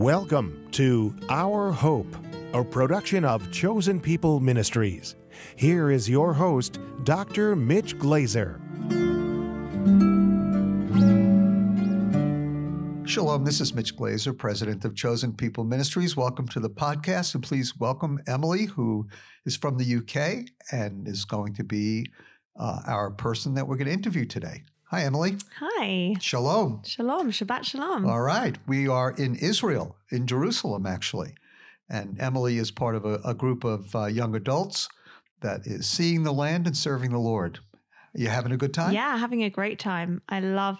Welcome to Our Hope, a production of Chosen People Ministries. Here is your host, Dr. Mitch Glaser. Shalom, this is Mitch Glaser, president of Chosen People Ministries. Welcome to the podcast, and please welcome Emily, who is from the UK and is going to be our person that we're going to interview today. Hi, Emily. Hi. Shalom. Shalom. Shabbat shalom. All right. We are in Israel, in Jerusalem, actually. And Emily is part of a group of young adults that is seeing the land and serving the Lord. Are you having a good time? Yeah, having a great time. I love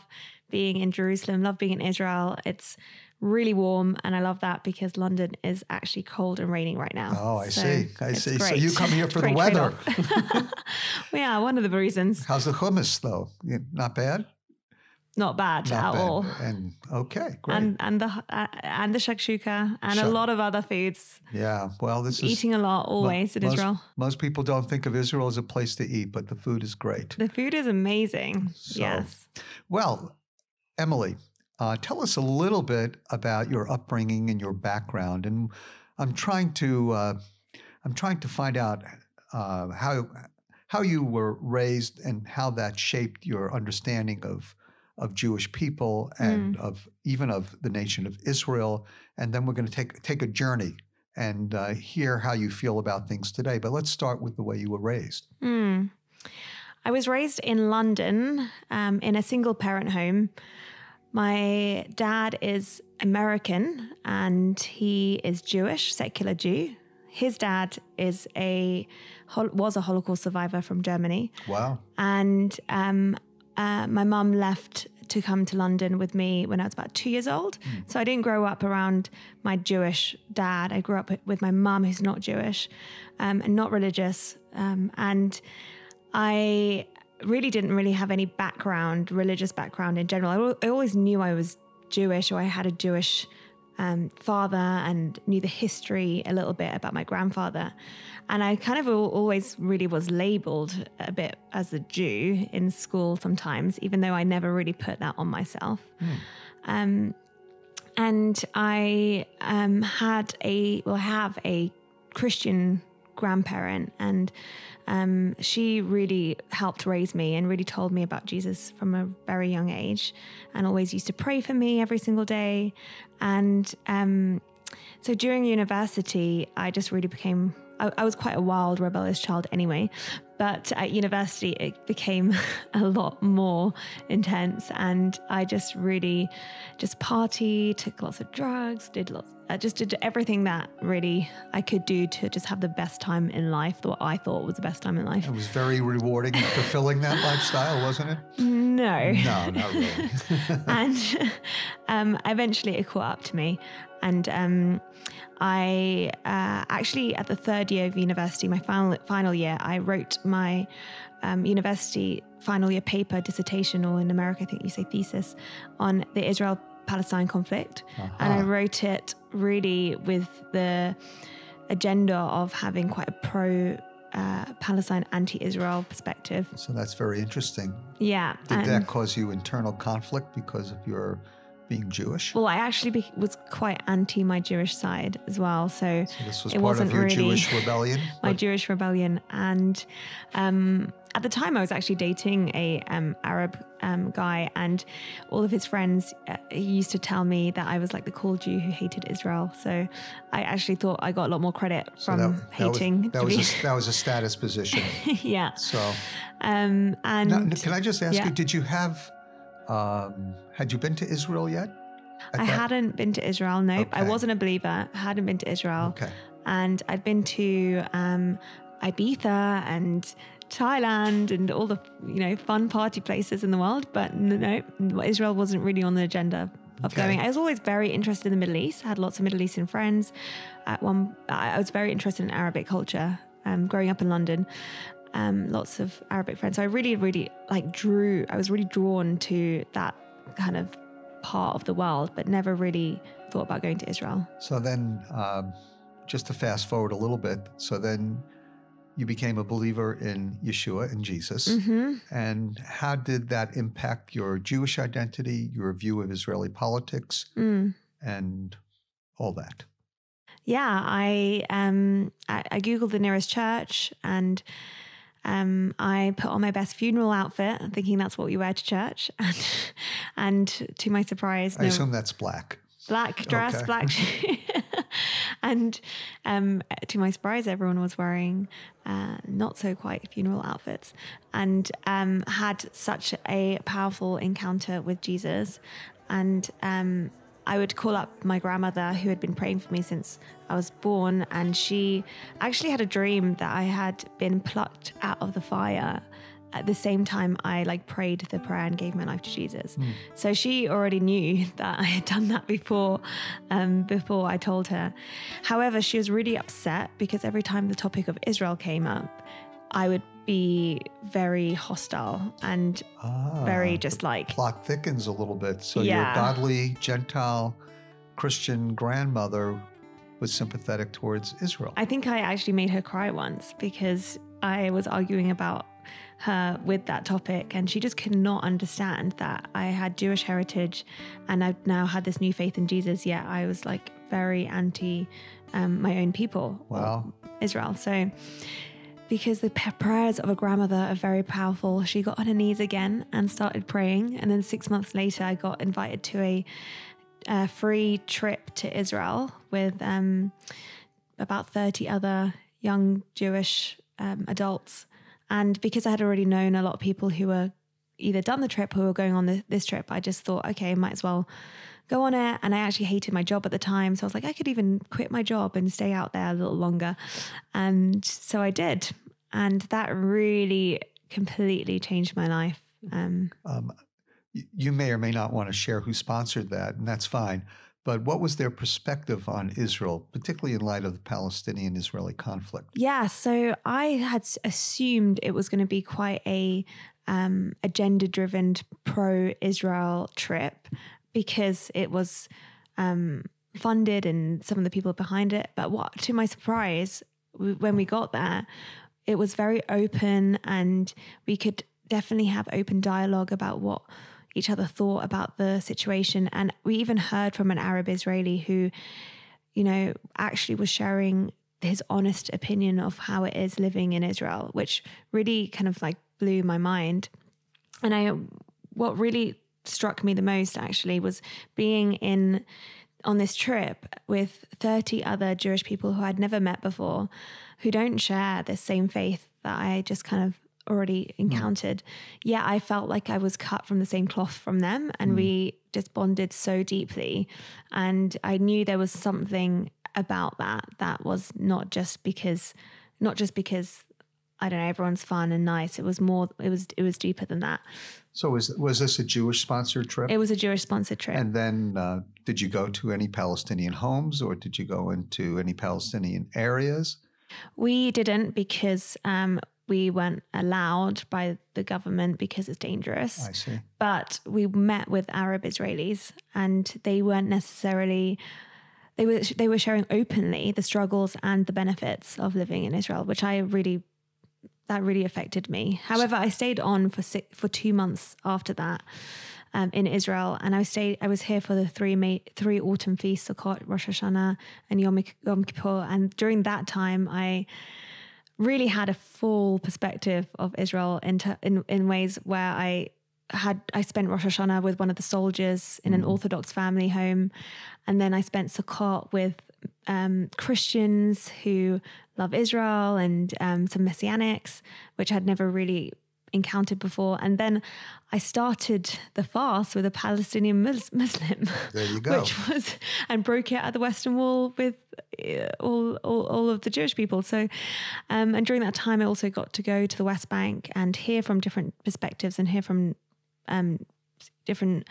being in Jerusalem, love being in Israel. It's really warm, and I love that because London is actually cold and raining right now. Oh, I see. Great. So you come here for the weather. Well, yeah, one of the reasons. How's the hummus, though? Not bad? Not bad at all. And okay, great. And the shakshuka and a lot of other foods. Yeah, well, this is eating a lot always in Israel. Most people don't think of Israel as a place to eat, but the food is great. The food is amazing. Yes. Well, Emily, tell us a little bit about your upbringing and your background, and I'm trying to find out how you were raised and how that shaped your understanding of Jewish people and of the nation of Israel. And then we're going to take a journey and hear how you feel about things today. But let's start with the way you were raised. I was raised in London in a single parent home. My dad is American and he is Jewish, secular Jew. His dad was a Holocaust survivor from Germany. Wow. And my mum left to come to London with me when I was about 2 years old. So I didn't grow up around my Jewish dad. I grew up with my mum, who's not Jewish and not religious. And I really didn't have any religious background in general. I always knew I was Jewish, or I had a Jewish father, and knew the history a little bit about my grandfather. And I kind of always really was labeled a bit as a Jew in school sometimes, even though I never really put that on myself. And I have a Christian grandparent, and she really helped raise me and really told me about Jesus from a very young age, and always used to pray for me every single day. And so during university, I just really became, I was quite a wild, rebellious child anyway, but at university, it became a lot more intense. And I just really partied, took lots of drugs, did everything that really I could do to just have the best time in life, what I thought was the best time in life. It was very rewarding and fulfilling, that lifestyle, wasn't it? No. No, not really. And eventually it caught up to me. And I actually, at the third year of university, my final year, I wrote my university final year paper, dissertation, or in America, I think you say thesis, on the Israel-Palestine conflict. And I wrote it really with the agenda of having quite a pro-Palestine, anti-Israel perspective. So that's very interesting. Yeah. Did that cause you internal conflict because of your being Jewish? Well, I actually was quite anti my Jewish side as well. So this was it part wasn't of your really Jewish rebellion? My Jewish rebellion. And at the time I was actually dating a Arab guy, and all of his friends he used to tell me that I was like the cool Jew who hated Israel. So I actually thought I got a lot more credit from hating. That was a status position. Yeah. So and now, can I just ask you, did you have had you been to Israel yet? I hadn't been to Israel, nope. Okay. I wasn't a believer, hadn't been to Israel. Okay. And I'd been to Ibiza and Thailand and all the fun party places in the world, but no, Israel wasn't really on the agenda of going. I was always very interested in the Middle East. I had lots of Middle Eastern friends. I was very interested in Arabic culture growing up in London. Lots of Arabic friends. So I really I was really drawn to that kind of part of the world, but never really thought about going to Israel. So then, just to fast forward a little bit, so then you became a believer in Yeshua and Jesus. And how did that impact your Jewish identity, your view of Israeli politics, and all that? Yeah, I Googled the nearest church, and I put on my best funeral outfit, thinking that's what we wear to church. And to my surprise, I assume that's black. Black dress, Okay. black shoe. And to my surprise, everyone was wearing not so quite funeral outfits, and had such a powerful encounter with Jesus. And I would call up my grandmother, who had been praying for me since I was born, and she actually had a dream that I had been plucked out of the fire at the same time I prayed the prayer and gave my life to Jesus. So she already knew that I had done that before I told her. However, she was really upset because every time the topic of Israel came up, I would be very hostile and very just plot thickens a little bit. So Yeah. your godly Gentile Christian grandmother was sympathetic towards Israel. I think I actually made her cry once because I was arguing about her with that topic, and she just could not understand that I had Jewish heritage and I now had this new faith in Jesus, yet I was very anti my own people. Wow. Israel. So because the prayers of a grandmother are very powerful, she got on her knees again and started praying, and then 6 months later I got invited to a free trip to Israel with about 30 other young Jewish adults. And because I had already known a lot of people who were either done the trip or who were going on this trip, I just thought, okay, might as well go on it. And I actually hated my job at the time. So I was like, I could even quit my job and stay out there a little longer. And so I did. And that really completely changed my life. You may or may not want to share who sponsored that, and that's fine. But what was their perspective on Israel, particularly in light of the Palestinian-Israeli conflict? Yeah, so I had assumed it was going to be quite a gender-driven pro-Israel trip because it was funded and some of the people behind it. But to my surprise, when we got there, it was very open, and we could definitely have open dialogue about what each other thought about the situation. And we even heard from an Arab Israeli who, actually was sharing his honest opinion of how it is living in Israel, which really kind of blew my mind. And what really struck me the most actually was being on this trip with 30 other Jewish people who I'd never met before, who don't share this same faith that I just kind of already encountered. Yeah, I felt like I was cut from the same cloth from them, and we just bonded so deeply. And I knew there was something about that was not just because I don't know, everyone's fun and nice. It was deeper than that. So was this a Jewish sponsored trip? It was a Jewish sponsored trip. And then did you go to any Palestinian homes, or did you go into any Palestinian areas? We didn't, because we weren't allowed by the government because it's dangerous. I see. But we met with Arab Israelis, and they weren't necessarily, they were sharing openly the struggles and the benefits of living in Israel, which that really affected me. However, I stayed on for 2 months after that in Israel, and I was here for the three autumn feasts, Sukkot, Rosh Hashanah, and Yom Kippur. And during that time, I really had a full perspective of Israel in ways where I spent Rosh Hashanah with one of the soldiers in an Orthodox family home, and then I spent Sukkot with Christians who love Israel and some Messianics, which I'd never really encountered before. And then I started the fast with a Palestinian Muslim. There you go. And broke it at the Western Wall with all of the Jewish people. So, and during that time, I also got to go to the West Bank and hear from different perspectives and hear from different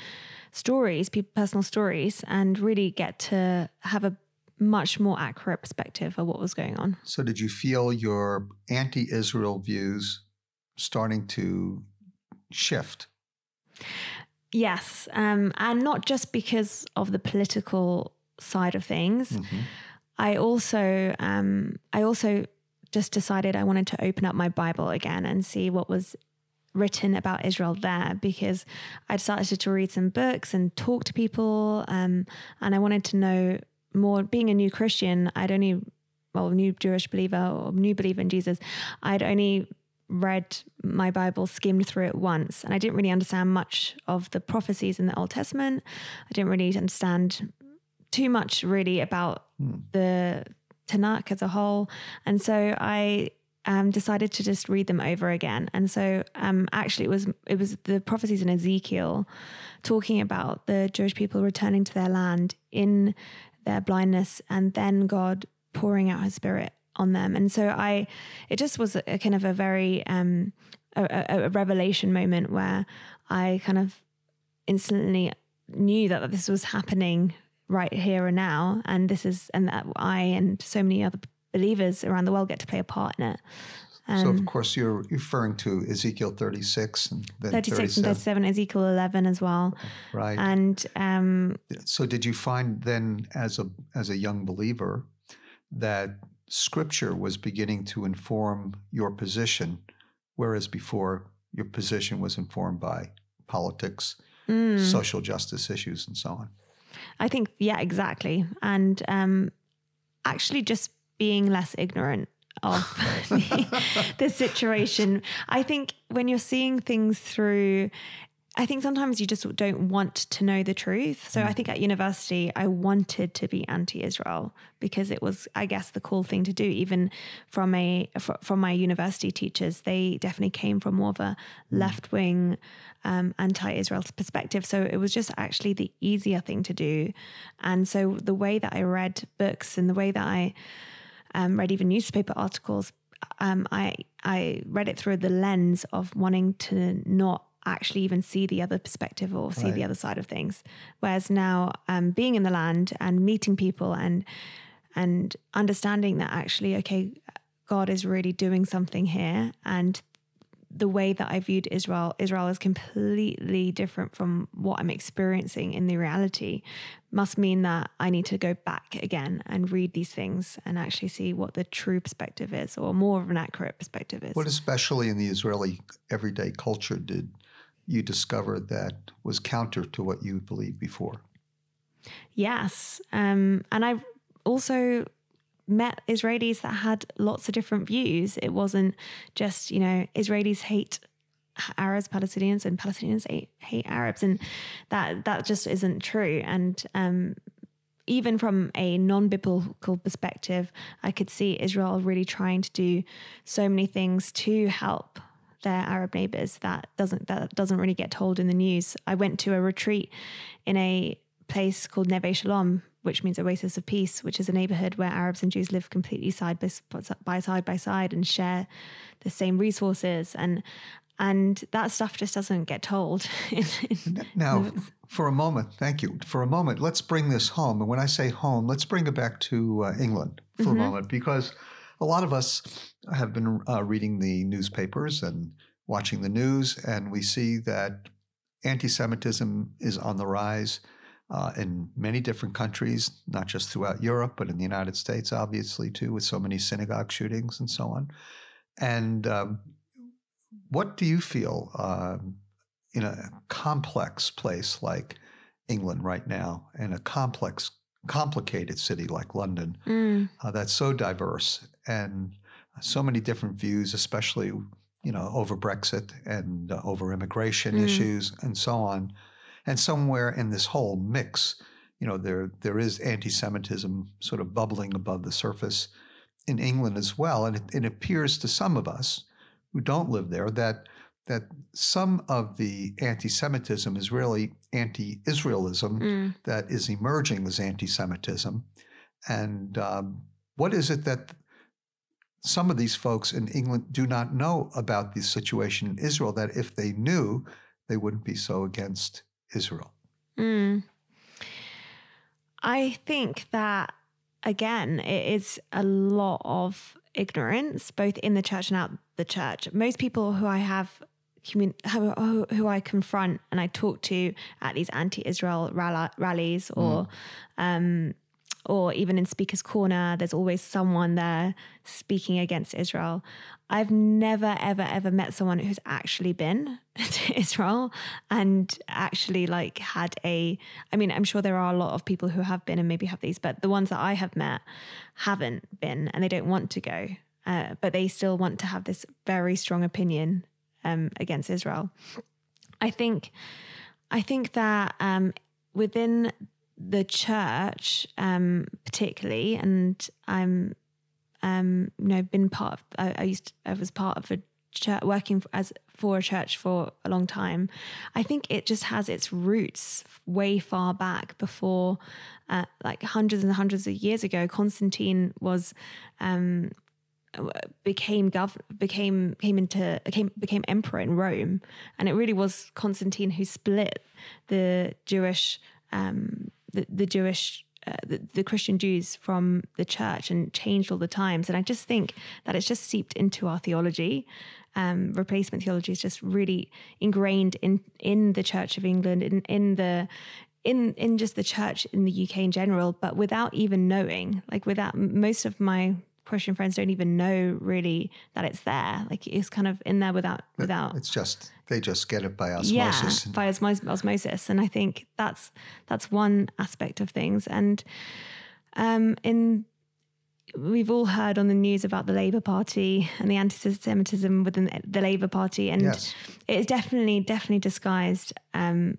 stories, personal stories, and really get to have a much more accurate perspective of what was going on. So did you feel your anti-Israel views starting to shift? Yes, and not just because of the political side of things. Mm-hmm. I also just decided I wanted to open up my Bible again and see what was written about Israel there, because I'd started to read some books and talk to people, and I wanted to know more being a new Christian, new Jewish believer or new believer in Jesus, I'd only read my Bible, skimmed through it once, and I didn't really understand much of the prophecies in the Old Testament. I didn't really understand too much really about the Tanakh as a whole. And so I decided to just read them over again. And so actually it was the prophecies in Ezekiel talking about the Jewish people returning to their land in their blindness, and then God pouring out his Spirit on them. And so it just was a kind of a very a revelation moment where I kind of instantly knew that this was happening right here and now, and that I and so many other believers around the world get to play a part in it. So of course you're referring to Ezekiel 36 and then 36 and 37, Ezekiel 11 as well. Right. And so did you find then as a young believer that Scripture was beginning to inform your position, whereas before your position was informed by politics, social justice issues, and so on? I think, yeah, exactly. And actually just being less ignorant of the situation. I think when you're seeing things through, I think sometimes you just don't want to know the truth. So I think at university, I wanted to be anti-Israel because it was, I guess, the cool thing to do. Even from my university teachers, they definitely came from more of a left-wing anti-Israel perspective. So it was just actually the easier thing to do. And so the way that I read books and the way that I read even newspaper articles, I read it through the lens of wanting to not actually even see the other perspective or see the other side of things. Whereas now, being in the land and meeting people and understanding that actually, okay, God is really doing something here, and the way that I viewed Israel is completely different from what I'm experiencing in the reality, must mean that I need to go back again and read these things and actually see what the true perspective is, or more of an accurate perspective is. What especially in the Israeli everyday culture did you discover that was counter to what you believed before? Yes. And I've also met Israelis that had lots of different views. It wasn't just, Israelis hate Arabs, Palestinians, and Palestinians hate Arabs. And that just isn't true. And even from a non-biblical perspective, I could see Israel really trying to do so many things to help their Arab neighbors that doesn't really get told in the news. I went to a retreat in a place called Neve Shalom, which means Oasis of Peace, which is a neighborhood where Arabs and Jews live completely side by side and share the same resources. And that stuff just doesn't get told. Now, for a moment, thank you. For a moment, let's bring this home. And when I say home, let's bring it back to England for a moment, because a lot of us have been reading the newspapers and watching the news, and we see that anti-Semitism is on the rise in many different countries, not just throughout Europe, but in the United States, obviously, too, with so many synagogue shootings and so on. And what do you feel in a complex place like England right now, and a complicated city like London, that's so diverse and so many different views, especially, over Brexit and over immigration issues and so on. And somewhere in this whole mix, there is anti-Semitism sort of bubbling above the surface in England as well. And it appears to some of us who don't live there that some of the anti-Semitism is really anti-Israelism that is emerging as anti-Semitism. And what is it that some of these folks in England do not know about the situation in Israel, that if they knew, they wouldn't be so against Israel? I think that, again, it is a lot of ignorance, both in the church and out the church. Most people who I who I confront and I talk to at these anti-Israel rallies or or even in Speaker's Corner, there's always someone there speaking against Israel. I've never, ever, ever met someone who's actually been to Israel and actually like I'm sure there are a lot of people who have been and maybe have these, but the ones that I have met haven't been and they don't want to go, but they still want to have this very strong opinion against Israel. I think that within the church, particularly, and been part of. I was part of a church, working for a church for a long time. I think it just has its roots way far back before, like hundreds and hundreds of years ago. Constantine was. Became emperor in Rome, and it really was Constantine who split the Jewish, the Christian Jews from the church and changed all the times. And I just think that it's just seeped into our theology. Replacement theology is just really ingrained in the Church of England, in just the church in the UK in general, but without even knowing, without most of my Christian friends don't even know really that it's there. Like it's kind of in there without. It's just they just get it by osmosis. Yeah, by osmosis, and I think that's one aspect of things. And we've all heard on the news about the Labour Party and the anti-Semitism within the Labour Party, and yes. It is definitely disguised. The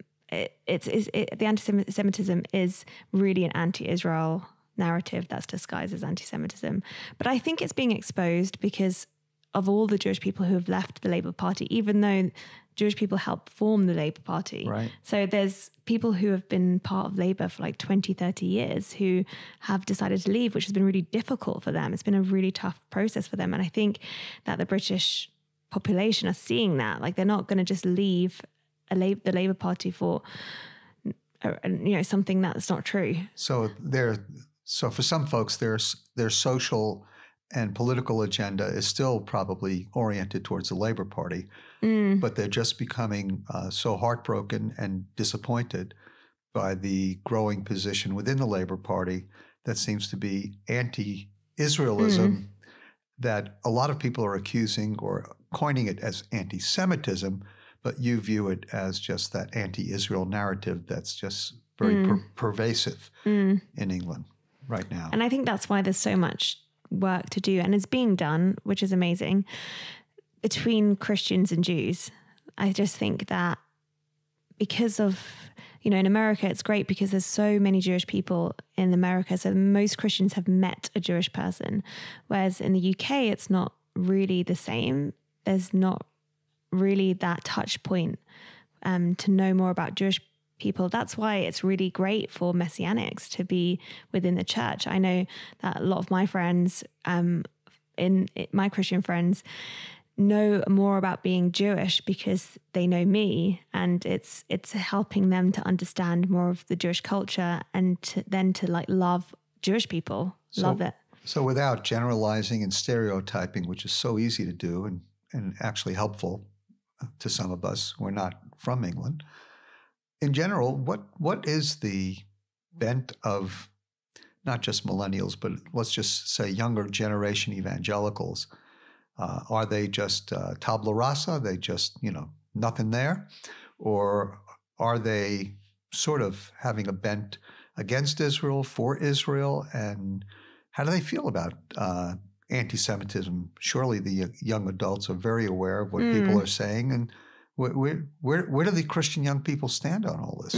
anti-Semitism is really an anti-Israel narrative that's disguised as anti-Semitism. But I think it's being exposed because of all the Jewish people who have left the Labour Party, even though Jewish people helped form the Labour Party. Right. So there's people who have been part of Labour for like 20, 30 years who have decided to leave, which has been really difficult for them. It's been a really tough process for them. And I think that the British population are seeing that. Like they're not going to just leave the Labour Party for something that's not true. So for some folks, their social and political agenda is still probably oriented towards the Labour Party, but they're just becoming so heartbroken and disappointed by the growing position within the Labour Party that seems to be anti-Israelism, that a lot of people are accusing or coining it as anti-Semitism, but you view it as just that anti-Israel narrative that's just very pervasive in England right now. And I think that's why there's so much work to do, and it's being done, which is amazing, between Christians and Jews. I just think that because of, in America, it's great because there's so many Jewish people in America. So most Christians have met a Jewish person, whereas in the UK, it's not really the same. There's not really that touch point to know more about Jewish people. That's why it's really great for Messianics to be within the church. I know that a lot of my friends, my Christian friends, know more about being Jewish because they know me, and it's helping them to understand more of the Jewish culture and to love Jewish people, love it. So without generalizing and stereotyping, which is so easy to do and actually helpful to some of us, we're not from England. In general, what is the bent of not just millennials, but let's just say younger generation evangelicals? Are they just tabula rasa? Are they just, nothing there? Or are they sort of having a bent against Israel, for Israel? And how do they feel about anti-Semitism? Surely the young adults are very aware of what people are saying. And where do the Christian young people stand on all this?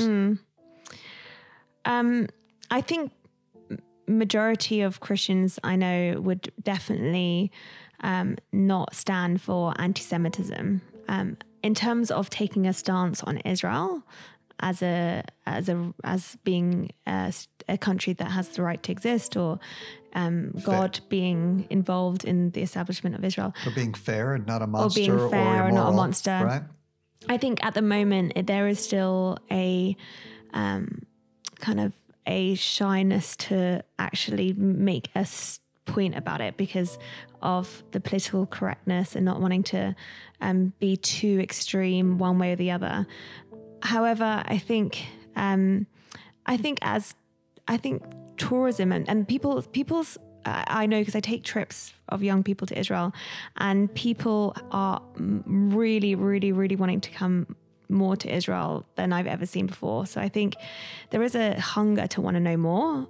I think majority of Christians I know would definitely not stand for anti-Semitism. In terms of taking a stance on Israel as being a country that has the right to exist, or God being involved in the establishment of Israel, or being fair and not a monster, or being fair or and not a monster, right? I think at the moment there is still a kind of a shyness to actually make a point about it because of the political correctness and not wanting to be too extreme one way or the other. However, I think tourism and people's I know because I take trips of young people to Israel, and people are really, really, really wanting to come more to Israel than I've ever seen before. So I think there is a hunger to want to know more,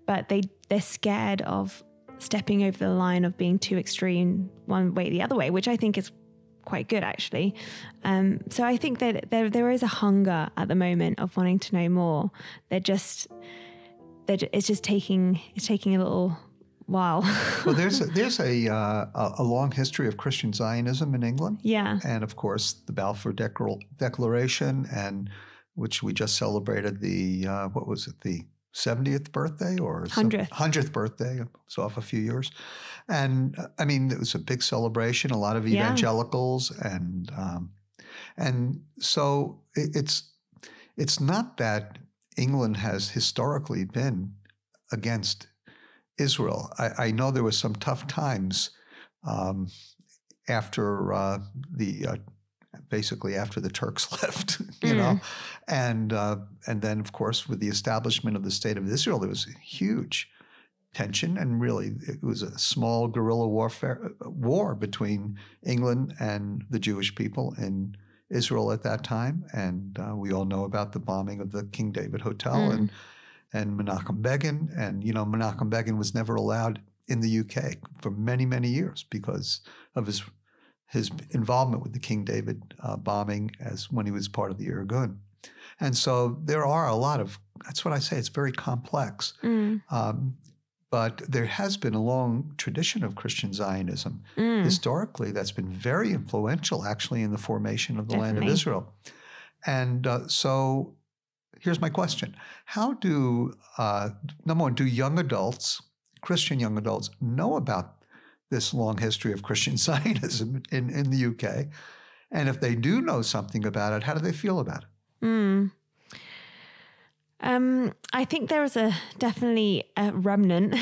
but they're scared of stepping over the line of being too extreme one way or the other way, which I think is quite good actually. So I think that there is a hunger at the moment of wanting to know more. It's taking a little while. Well, there's a long history of Christian Zionism in England. Yeah. And of course, the Balfour Declaration, and which we just celebrated the 70th birthday or 100th birthday. It's off a few years. And I mean, it was a big celebration, a lot of evangelicals. And so it's not that England has historically been against Israel. I know there was some tough times after basically after the Turks left, you know, and then of course with the establishment of the State of Israel, there was huge tension, and really it was a small guerrilla war between England and the Jewish people in Israel at that time, and we all know about the bombing of the King David Hotel and Menachem Begin, and Menachem Begin was never allowed in the UK for many, many years because of his involvement with the King David bombing as when he was part of the Irgun. And so there are a lot of, that's what I say, it's very complex. But there has been a long tradition of Christian Zionism. Historically, that's been very influential actually in the formation of the land of Israel. And so here's my question. How do, number one, do young adults, Christian young adults, know about this long history of Christian Zionism in the UK? And if they do know something about it, how do they feel about it? I think there is definitely a remnant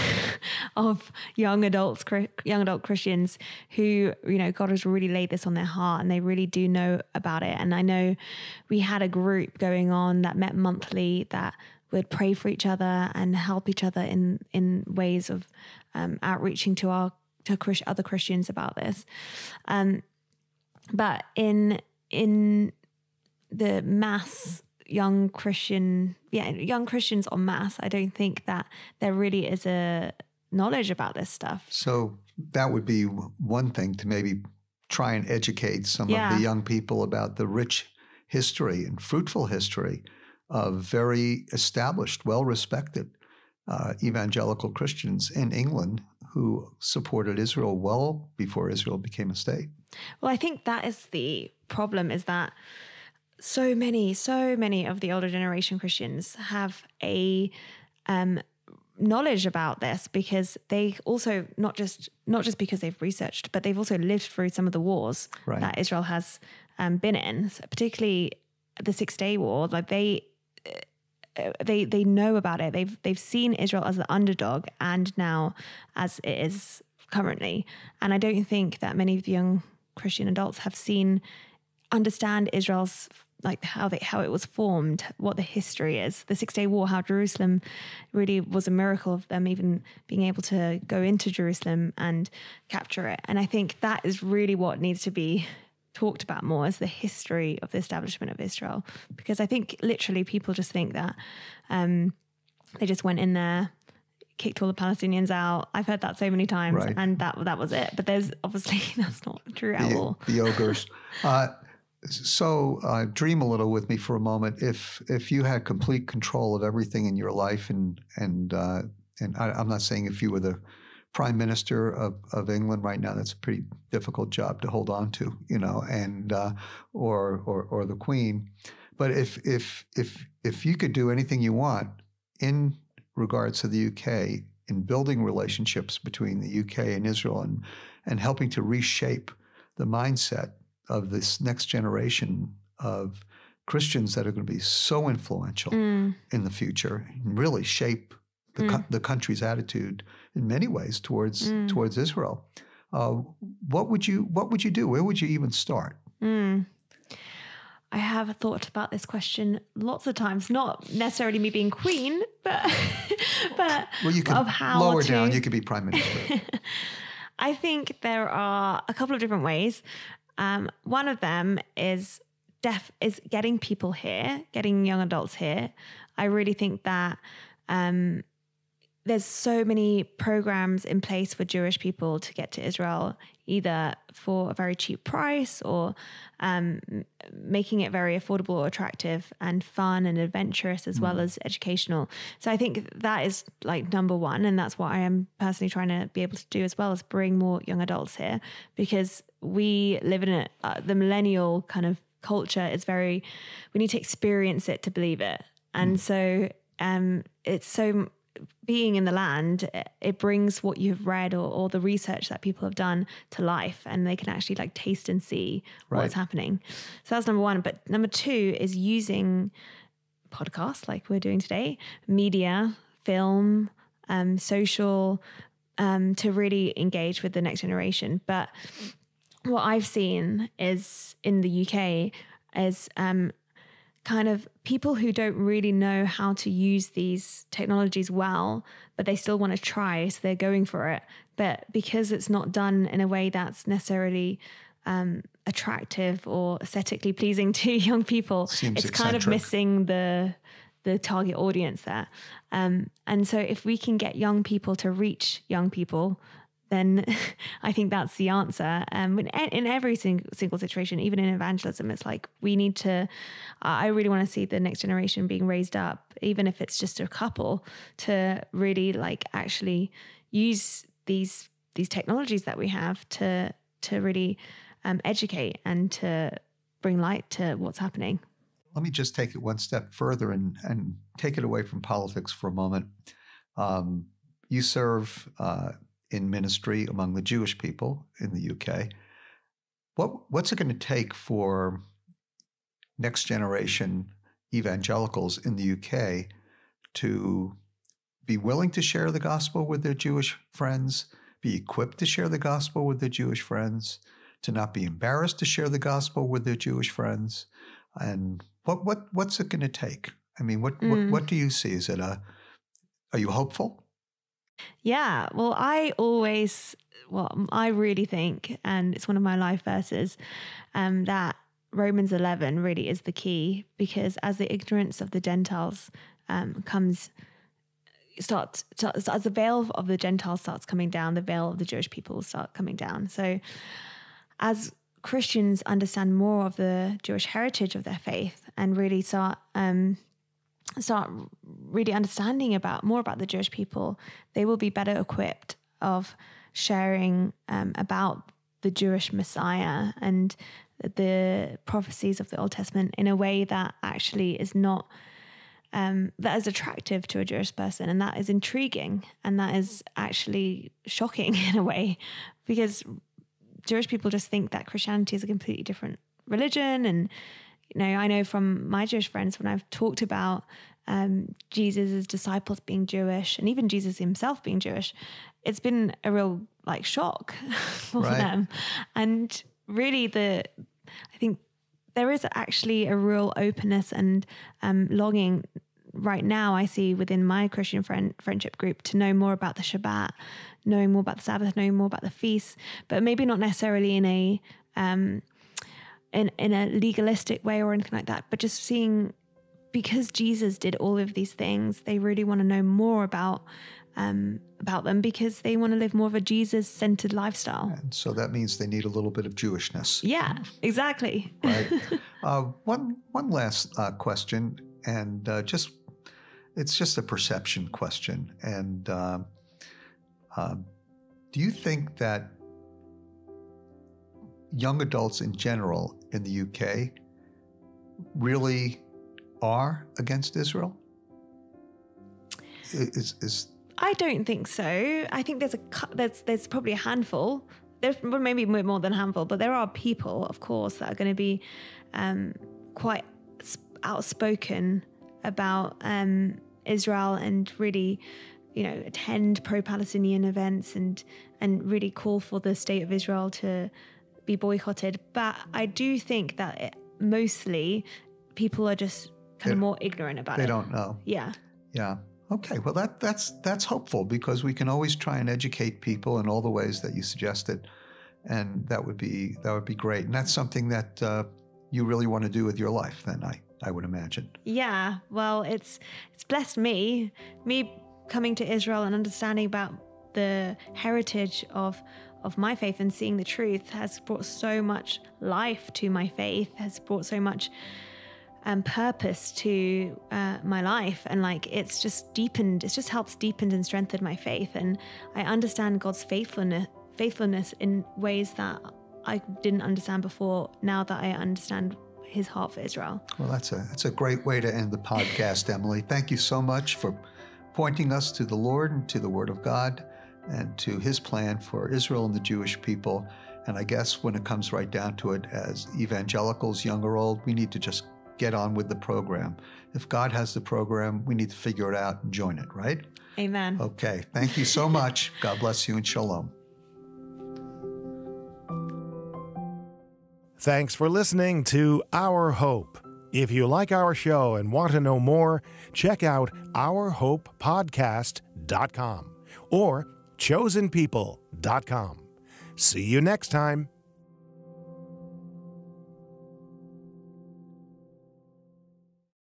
of young adult Christians who, God has really laid this on their heart and they really do know about it. And I know we had a group going on that met monthly that would pray for each other and help each other in ways of outreaching to other Christians about this. But in the mass young Christians en masse, I don't think that there really is a knowledge about this stuff. So that would be one thing, to maybe try and educate some of the young people about the rich history and fruitful history of very established, well-respected evangelical Christians in England who supported Israel well before Israel became a state. Well, I think that is the problem, is that so many of the older generation Christians have a knowledge about this because they also not just because they've researched, but they've also lived through some of the wars that Israel has been in, so particularly the 6-Day War. Like they know about it. They've seen Israel as the underdog, and now as it is currently. And I don't think that many of the young Christian adults have understand Israel's, like how it was formed, what the history is, the 6-Day War, how Jerusalem really was a miracle of them even being able to go into Jerusalem and capture it. And I think that is really what needs to be talked about more, as the history of the establishment of Israel. Because I think literally people just think that they just went in there, kicked all the Palestinians out. I've heard that so many times, and that was it. But there's obviously that's not true at all. The ogres. So dream a little with me for a moment. If you had complete control of everything in your life, and I'm not saying if you were the Prime Minister of England right now, that's a pretty difficult job to hold on to, and or the Queen. But if you could do anything you want in regards to the UK in building relationships between the UK and Israel and helping to reshape the mindset of this next generation of Christians that are going to be so influential in the future, and really shape the country's attitude in many ways towards Israel. What would you do? Where would you even start? I have thought about this question lots of times, not necessarily me being queen, but well, you can of how lower to... down, you could be prime minister. I think there are a couple of different ways. One of them is getting people here, getting young adults here. I really think that there's so many programs in place for Jewish people to get to Israel, either for a very cheap price or making it very affordable or attractive and fun and adventurous as well as educational. So I think that is like number one. And that's what I am personally trying to be able to do as well, as bring more young adults here, because we live in the millennial kind of culture is we need to experience it to believe it. And so it's so... being in the land, it brings what you've read or the research that people have done to life, and they can actually like taste and see what's happening. So that's number one. But number two is using podcasts like we're doing today, media, film, social, to really engage with the next generation. But what I've seen is in the UK is kind of people who don't really know how to use these technologies well, but they still want to try, so they're going for it. But because it's not done in a way that's necessarily attractive or aesthetically pleasing to young people, it's kind of missing the target audience there. And so if we can get young people to reach young people, then I think that's the answer. In every single situation, even in evangelism, it's like we need to, I really want to see the next generation being raised up, even if it's just a couple, to really like actually use these technologies that we have to really educate and to bring light to what's happening. Let me just take it one step further and take it away from politics for a moment. You serve in ministry among the Jewish people in the UK. What's it going to take for next generation evangelicals in the UK to be willing to share the gospel with their Jewish friends, be equipped to share the gospel with their Jewish friends, to not be embarrassed to share the gospel with their Jewish friends? And what's it going to take? I mean, what do you see? Are you hopeful? Yeah, well, I really think, and it's one of my life verses, that Romans 11 really is the key, because as the ignorance of the Gentiles starts as the veil of the Gentiles starts coming down, the veil of the Jewish people will start coming down. So as Christians understand more of the Jewish heritage of their faith and really start really understanding more about the Jewish people, they will be better equipped of sharing about the Jewish Messiah and the prophecies of the Old Testament in a way that actually is not that is attractive to a Jewish person, and that is intriguing, and that is actually shocking in a way, because Jewish people just think that Christianity is a completely different religion. And I know from my Jewish friends, when I've talked about Jesus' disciples being Jewish, and even Jesus himself being Jewish, it's been a real like shock for them. And really I think there is actually a real openness and longing right now, I see within my Christian friendship group, to know more about the Shabbat, knowing more about the Sabbath, knowing more about the feasts, but maybe not necessarily in a in a legalistic way or anything like that, but just seeing, because Jesus did all of these things, they really want to know more about them, because they want to live more of a Jesus-centered lifestyle. And so that means they need a little bit of Jewishness. Yeah, exactly. Right. One last question, and it's just a perception question. And do you think that young adults in general in the UK really are against Israel? I don't think so. I think there's probably a handful. There's maybe more than a handful, but there are people, of course, that are going to be quite outspoken about Israel, and really, attend pro-Palestinian events and really call for the state of Israel to be boycotted. But I do think that mostly people are just kind of more ignorant about it. They don't know. Yeah. Yeah. Okay. Well, that's hopeful, because we can always try and educate people in all the ways that you suggested, and that would be great. And that's something that you really want to do with your life, then I would imagine. Yeah. Well, it's blessed me. Me coming to Israel and understanding about the heritage of my faith and seeing the truth has brought so much life to my faith, has brought so much purpose to my life, and like it's just helped deepen and strengthen my faith, and I understand God's faithfulness in ways that I didn't understand before, now that I understand his heart for Israel. Well, that's a great way to end the podcast, Emily. Thank you so much for pointing us to the Lord and to the Word of God and to his plan for Israel and the Jewish people. And I guess when it comes right down to it, as evangelicals, young or old, we need to just get on with the program. If God has the program, we need to figure it out and join it, right? Amen. Okay. Thank you so much. God bless you and shalom. Thanks for listening to Our Hope. If you like our show and want to know more, check out ourhopepodcast.com or chosenpeople.com. See you next time.